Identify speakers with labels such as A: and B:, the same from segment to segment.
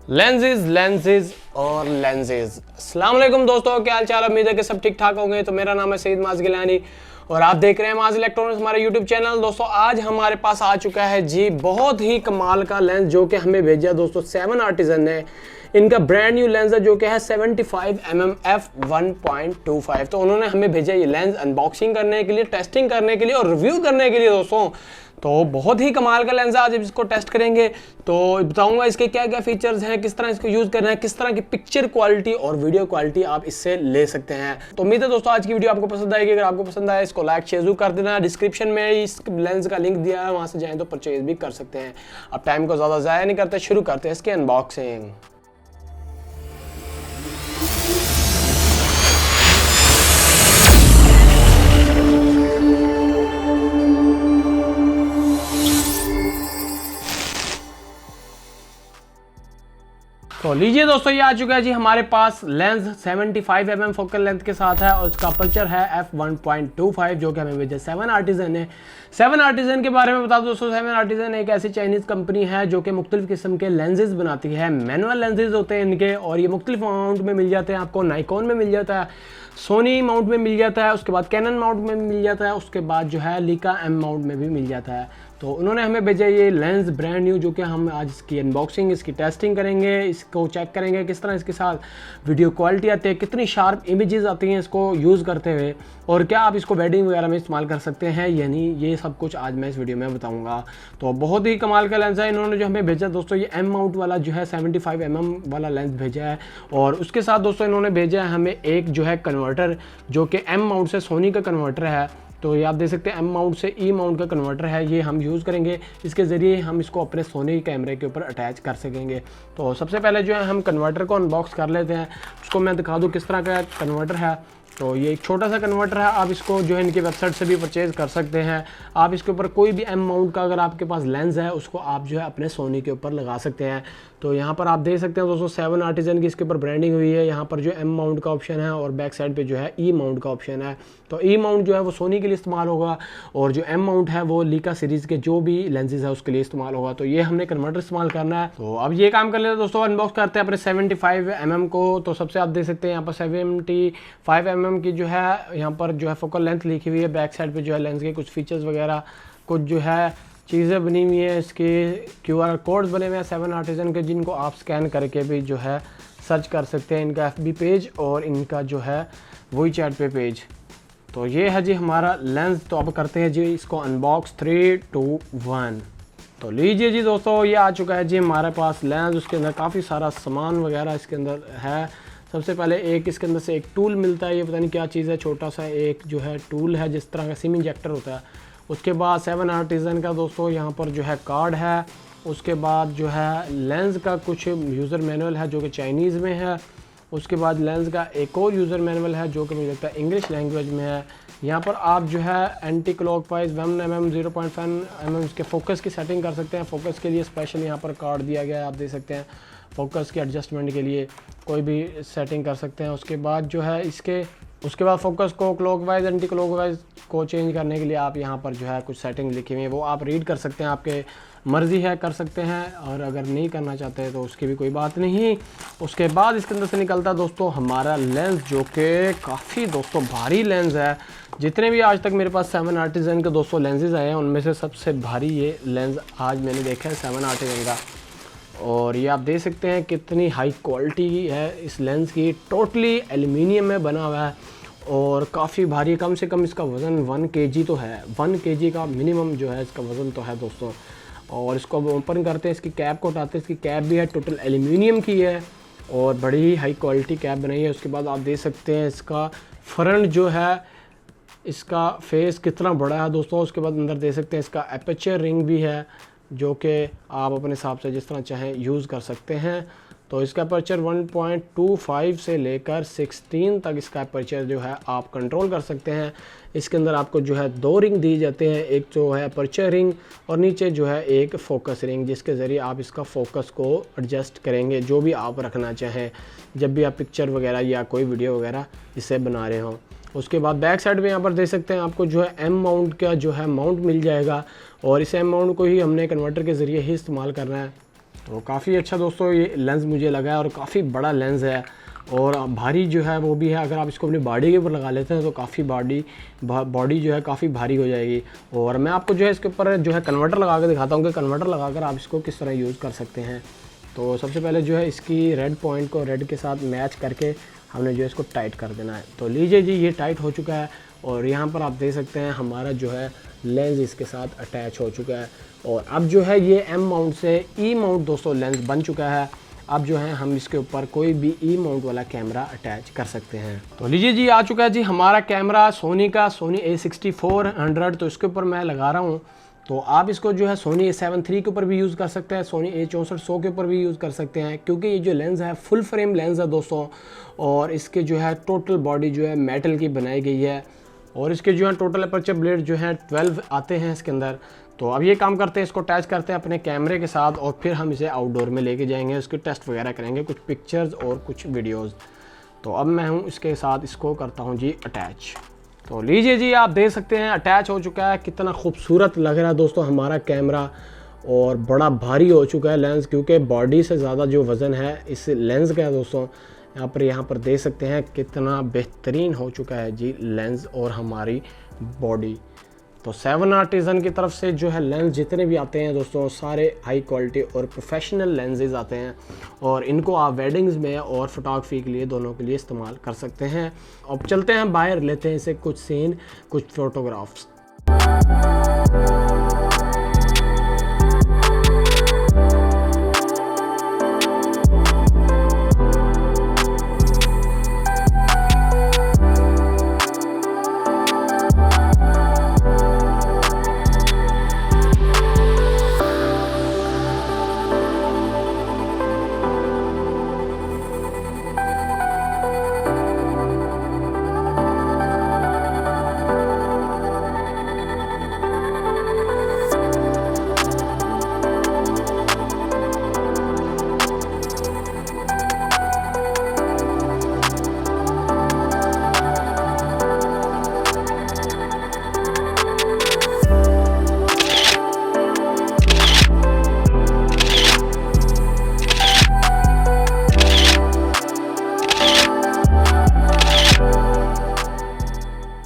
A: Lenses और lenses. अस्सलाम वालेकुम दोस्तों, क्या हाल चाल। उम्मीद है कि सब ठीक ठाक होंगे। तो मेरा नाम है सईद माज गिलानी और आप देख रहे हैं माज इलेक्ट्रॉनिक्स, हमारे यूट्यूब चैनल। दोस्तों आज हमारे पास आ चुका है जी बहुत ही कमाल का लेंस जो कि हमें भेजा दोस्तों 7 आर्टिजन ने। इनका ब्रांड न्यू लेंस है जो कि है 75mm f1.25। तो उन्होंने हमें भेजा ये लेंस अनबॉक्सिंग करने के लिए, टेस्टिंग करने के लिए और रिव्यू करने के लिए दोस्तों। तो बहुत ही कमाल का लेंस है, आज इसको टेस्ट करेंगे तो बताऊंगा इसके क्या क्या फीचर्स हैं, किस तरह इसको यूज़ करना है, किस तरह की पिक्चर क्वालिटी और वीडियो क्वालिटी आप इससे ले सकते हैं। तो उम्मीद है दोस्तों आज की वीडियो आपको पसंद आएगी। अगर आपको पसंद आए इसको लाइक शेयर कर देना। डिस्क्रिप्शन में इस लेंस का लिंक दिया है, वहाँ से जाएँ तो परचेज भी कर सकते हैं। अब टाइम को ज़्यादा ज़ाया नहीं करते, शुरू करते हैं इसके अनबॉक्सिंग। तो लीजिए दोस्तों, ये आ चुका है जी हमारे पास लेंस 75mm फोकल लेंथ के साथ है और इसका अपर्चर है f1.25 जो कि हमें भेजा 7 आर्टिजन ने। 7 आर्टिजन के बारे में बता दो दोस्तों, 7 आर्टिजन एक ऐसी चाइनीज़ कंपनी है जो कि मुख्तलिफ किस्म के लेंसेज बनाती है। मैनुअल लेंसेज होते हैं इनके और ये मुख्तलिफ अमाउंट में मिल जाते हैं। आपको नाइकॉन में मिल जाता है, सोनी माउंट में मिल जाता है, उसके बाद कैनन माउंट में मिल जाता है, उसके बाद जो है लीका एम माउंट में भी मिल जाता है। तो उन्होंने हमें भेजा ये लेंस ब्रांड न्यू जो कि हम आज इसकी अनबॉक्सिंग, इसकी टेस्टिंग करेंगे, इसको चेक करेंगे किस तरह इसके साथ वीडियो क्वालिटी आती है, कितनी शार्प इमेजेस आती हैं इसको यूज़ करते हुए और क्या आप इसको वेडिंग वगैरह में इस्तेमाल कर सकते हैं, यानी ये सब कुछ आज मैं इस वीडियो में बताऊंगा। तो बहुत ही कमाल का लेंस है। इन्होंने जो हमें भेजा दोस्तों ये एम माउंट वाला जो है 75mm वाला लेंस भेजा है और उसके साथ दोस्तों इन्होंने भेजा है हमें एक जो है कन्वर्टर जो कि एम माउंट से सोनी का कन्वर्टर है। तो ये आप देख सकते हैं एम माउंट से ई माउंट का कन्वर्टर है, ये हम यूज़ करेंगे। इसके ज़रिए हम इसको अपने सोनी कैमरे के ऊपर अटैच कर सकेंगे। तो सबसे पहले जो है हम कन्वर्टर को अनबॉक्स कर लेते हैं। उसको मैं दिखा दूँ किस तरह का कन्वर्टर है। तो ये एक छोटा सा कन्वर्टर है, आप इसको जो है इनकी वेबसाइट से भी परचेज़ कर सकते हैं। आप इसके ऊपर कोई भी एम माउंट का अगर आपके पास लेंस है उसको आप जो है अपने सोनी के ऊपर लगा सकते हैं। तो यहाँ पर आप देख सकते हैं दोस्तों 7 आर्टिजन की इसके ऊपर ब्रांडिंग हुई है। यहाँ पर जो एम माउंट का ऑप्शन है और बैक साइड पे जो है ई माउंट का ऑप्शन है। तो ई माउंट जो है वो सोनी के लिए इस्तेमाल होगा और जो एम माउंट है वो लीका सीरीज़ के जो भी लेंसेज है उसके लिए इस्तेमाल होगा। तो ये हमने कन्वर्टर इस्तेमाल करना है। तो अब ये काम कर लेते हैं दोस्तों, अनबॉक्स करते हैं अपने 75mm को। तो सबसे आप देख सकते हैं यहाँ पर 75mm की जो है यहाँ पर जो है फोकल लेंथ लिखी हुई है। बैक साइड पे जो है लेंस के कुछ फीचर्स वगैरह कुछ जो है चीज़ें बनी हुई हैं। इसके QR कोड्स बने हुए हैं 7 आर्टिजन के, जिनको आप स्कैन करके भी जो है सर्च कर सकते हैं। इनका FB पेज और इनका जो है वही चैट पे पेज। तो ये है जी हमारा लेंस। तो अब करते हैं जी इसको अनबॉक्स 3, 2, 1। तो लीजिए जी दोस्तों, ये आ चुका है जी हमारे पास लेंस। उसके अंदर काफ़ी सारा सामान वगैरह इसके अंदर है। सबसे पहले एक इसके अंदर से एक टूल मिलता है, ये पता नहीं क्या चीज़ है, छोटा सा एक जो है टूल है जिस तरह का सिम इंजेक्टर होता है। उसके बाद 7 आर्टिजन का दोस्तों यहाँ पर जो है कार्ड है। उसके बाद जो है लेंस का कुछ यूज़र मैनुअल है जो कि चाइनीज़ में है। उसके बाद लेंस का एक और यूज़र मैनुअल है जो कि मुझे लगता है इंग्लिश लैंग्वेज में है। यहाँ पर आप जो है एंटी क्लॉकवाइज 1mm 0.5mm के फोकस की सेटिंग कर सकते हैं। फोकस के लिए स्पेशल यहाँ पर कार्ड दिया गया है, आप देख सकते हैं। फोकस के एडजस्टमेंट के लिए कोई भी सेटिंग कर सकते हैं। उसके बाद जो है उसके बाद फोकस को क्लॉकवाइज एंटी क्लॉकवाइज को चेंज करने के लिए आप यहाँ पर जो है कुछ सेटिंग लिखी हुई है, वो आप रीड कर सकते हैं। आपके मर्ज़ी है, कर सकते हैं, और अगर नहीं करना चाहते तो उसकी भी कोई बात नहीं। उसके बाद इसके अंदर से निकलता है दोस्तों हमारा लेंस जो कि काफ़ी दोस्तों भारी लेंस है। जितने भी आज तक मेरे पास 7 आर्टिजन के दोस्तों लेंसेज आए हैं उनमें से सबसे भारी ये लेंस आज मैंने देखा है 7 आर्टिजन का। और ये आप देख सकते हैं कितनी हाई क्वालिटी है इस लेंस की। टोटली एल्युमिनियम में बना हुआ है और काफ़ी भारी, कम से कम इसका वज़न 1 kg तो है। 1 kg का मिनिमम जो है इसका वज़न तो है दोस्तों। और इसको ओपन करते हैं, इसकी कैप को उठाते हैं। इसकी कैप भी है, टोटल एल्युमिनियम की है और बड़ी ही हाई क्वालिटी कैप बनाई है। उसके बाद आप देख सकते हैं इसका फ्रंट जो है, इसका फेस कितना बड़ा है दोस्तों। उसके बाद अंदर देख सकते हैं इसका अपर्चर रिंग भी है जो कि आप अपने हिसाब से जिस तरह चाहें यूज़ कर सकते हैं। तो इसका अपर्चर 1.25 से लेकर 16 तक इसका अपर्चर जो है आप कंट्रोल कर सकते हैं। इसके अंदर आपको जो है 2 रिंग दी जाते हैं, एक जो है अपर्चर रिंग और नीचे जो है एक फोकस रिंग, जिसके ज़रिए आप इसका फोकस को एडजस्ट करेंगे जो भी आप रखना चाहें जब भी आप पिक्चर वगैरह या कोई वीडियो वगैरह इससे बना रहे हों। उसके बाद बैक साइड में यहाँ पर देख सकते हैं आपको जो है एम माउंट का जो है माउंट मिल जाएगा और इस एम माउंट को ही हमने कन्वर्टर के ज़रिए ही इस्तेमाल करना है। तो काफ़ी अच्छा दोस्तों ये लेंस मुझे लगा है और काफ़ी बड़ा लेंस है और भारी जो है वो भी है। अगर आप इसको अपनी बॉडी के ऊपर लगा लेते हैं तो काफ़ी बॉडी जो है काफ़ी भारी हो जाएगी। और मैं आपको जो है इसके ऊपर जो है कन्वर्टर लगा कर दिखाता हूँ कि कन्वर्टर लगाकर आप इसको किस तरह यूज़ कर सकते हैं। तो सबसे पहले जो है इसकी रेड पॉइंट को रेड के साथ मैच करके हमने जो है इसको टाइट कर देना है। तो लीजिए जी, ये टाइट हो चुका है और यहाँ पर आप देख सकते हैं हमारा जो है लेंस इसके साथ अटैच हो चुका है। और अब जो है ये M-Mont से E-Mont दोस्तों लेंस बन चुका है। अब जो है हम इसके ऊपर कोई भी E-Mont वाला कैमरा अटैच कर सकते हैं। तो लीजिए जी, आ चुका है जी हमारा कैमरा सोनी का, सोनी A6400। तो इसके ऊपर मैं लगा रहा हूँ। तो आप इसको जो है सोनी A7 III के ऊपर भी यूज़ कर सकते हैं, सोनी A6400 के ऊपर भी यूज़ कर सकते हैं, क्योंकि ये जो लेंस है फुल फ्रेम लेंस है दोस्तों। और इसके जो है टोटल बॉडी जो है मेटल की बनाई गई है और इसके जो है टोटल अपर्चर ब्लेड जो है 12 आते हैं इसके अंदर। तो अब ये काम करते हैं, इसको अटैच करते हैं अपने कैमरे के साथ और फिर हम इसे आउटडोर में लेके जाएंगे, उसके टेस्ट वगैरह करेंगे, कुछ पिक्चर्स और कुछ वीडियोज़। तो अब मैं हूँ इसके साथ इसको करता हूँ जी अटैच। तो लीजिए जी, आप देख सकते हैं अटैच हो चुका है। कितना खूबसूरत लग रहा है दोस्तों हमारा कैमरा और बड़ा भारी हो चुका है लेंस, क्योंकि बॉडी से ज़्यादा जो वज़न है इस लेंस का है दोस्तों। यहाँ पर देख सकते हैं कितना बेहतरीन हो चुका है जी लेंस और हमारी बॉडी। तो 7artisan की तरफ से जो है लेंस जितने भी आते हैं दोस्तों सारे हाई क्वालिटी और प्रोफेशनल लेंसेज आते हैं और इनको आप वेडिंग्स में और फोटोग्राफी के लिए दोनों के लिए इस्तेमाल कर सकते हैं। अब चलते हैं बाहर, लेते हैं इसे कुछ सीन, कुछ फोटोग्राफ्स।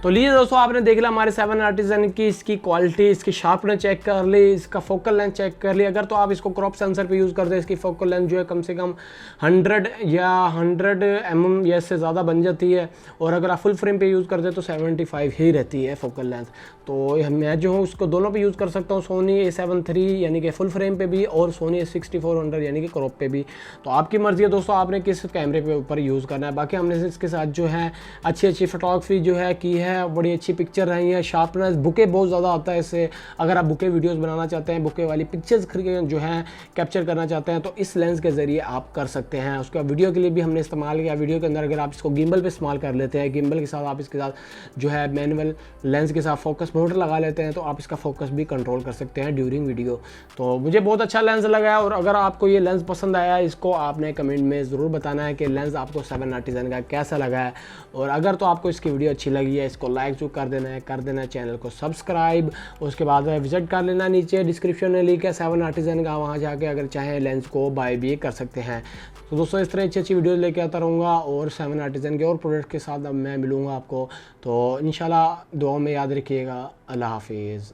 A: तो लीजिए दोस्तों, आपने देख लिया हमारे 7artisan की इसकी क्वालिटी, इसकी शार्पनेस चेक कर ली, इसका फोकल लेंथ चेक कर ली। अगर तो आप इसको क्रॉप सेंसर पे यूज़ करते हैं, इसकी फोकल लेंथ जो है कम से कम 100 या 100 mm या इससे ज़्यादा बन जाती है। और अगर आप फुल फ्रेम पे यूज़ करते हैं तो 75 ही रहती है फोकल लेंथ। तो मैं जो हूँ उसको दोनों पे यूज़ कर सकता हूँ, सोनी A7 III यानी कि फुल फ्रेम पे भी और सोनी A6400 यानी कि क्रॉप पे भी। तो आपकी मर्ज़ी है दोस्तों, आपने किस कैमरे पे ऊपर यूज़ करना है। बाकी हमने इसके साथ जो है अच्छी फोटोग्राफी जो है की है, बड़ी अच्छी पिक्चर रही है। शार्पनेस बुके बहुत ज़्यादा आता है इससे। अगर आप बुके वीडियोस बनाना चाहते हैं, बुके वाली पिक्चर्स जो है कैप्चर करना चाहते हैं, तो इस लेंस के ज़रिए आप कर सकते हैं। उसका वीडियो के लिए भी हमने इस्तेमाल किया। वीडियो के अंदर अगर आप इसको गिम्बल पे इस्तेमाल कर लेते हैं, गिम्बल के साथ आप इसके साथ जो है मैनुअल लेंस के साथ फोकस मोटर लगा लेते हैं, तो आप इसका फोकस भी कंट्रोल कर सकते हैं ड्यूरिंग वीडियो। तो मुझे बहुत अच्छा लेंस लगा है। और अगर आपको ये लेंस पसंद आया, इसको आपने कमेंट में ज़रूर बताना है कि लेंस आपको 7artisan का कैसा लगा है। और अगर तो आपको इसकी वीडियो अच्छी लगी है, इसको लाइक जो कर देना है, चैनल को सब्सक्राइब। उसके बाद विजिट कर लेना, नीचे डिस्क्रिप्शन में लिंक है 7artisan का, वहाँ जाके अगर चाहे लेंस को बाय भी कर सकते हैं। तो दोस्तों इस तरह अच्छी वीडियोस लेके आता रहूँगा और 7artisan के और प्रोडक्ट के साथ अब मैं मिलूँगा आपको। तो इंशाल्लाह दुआ में याद रखिएगा। अल्लाह हाफिज़।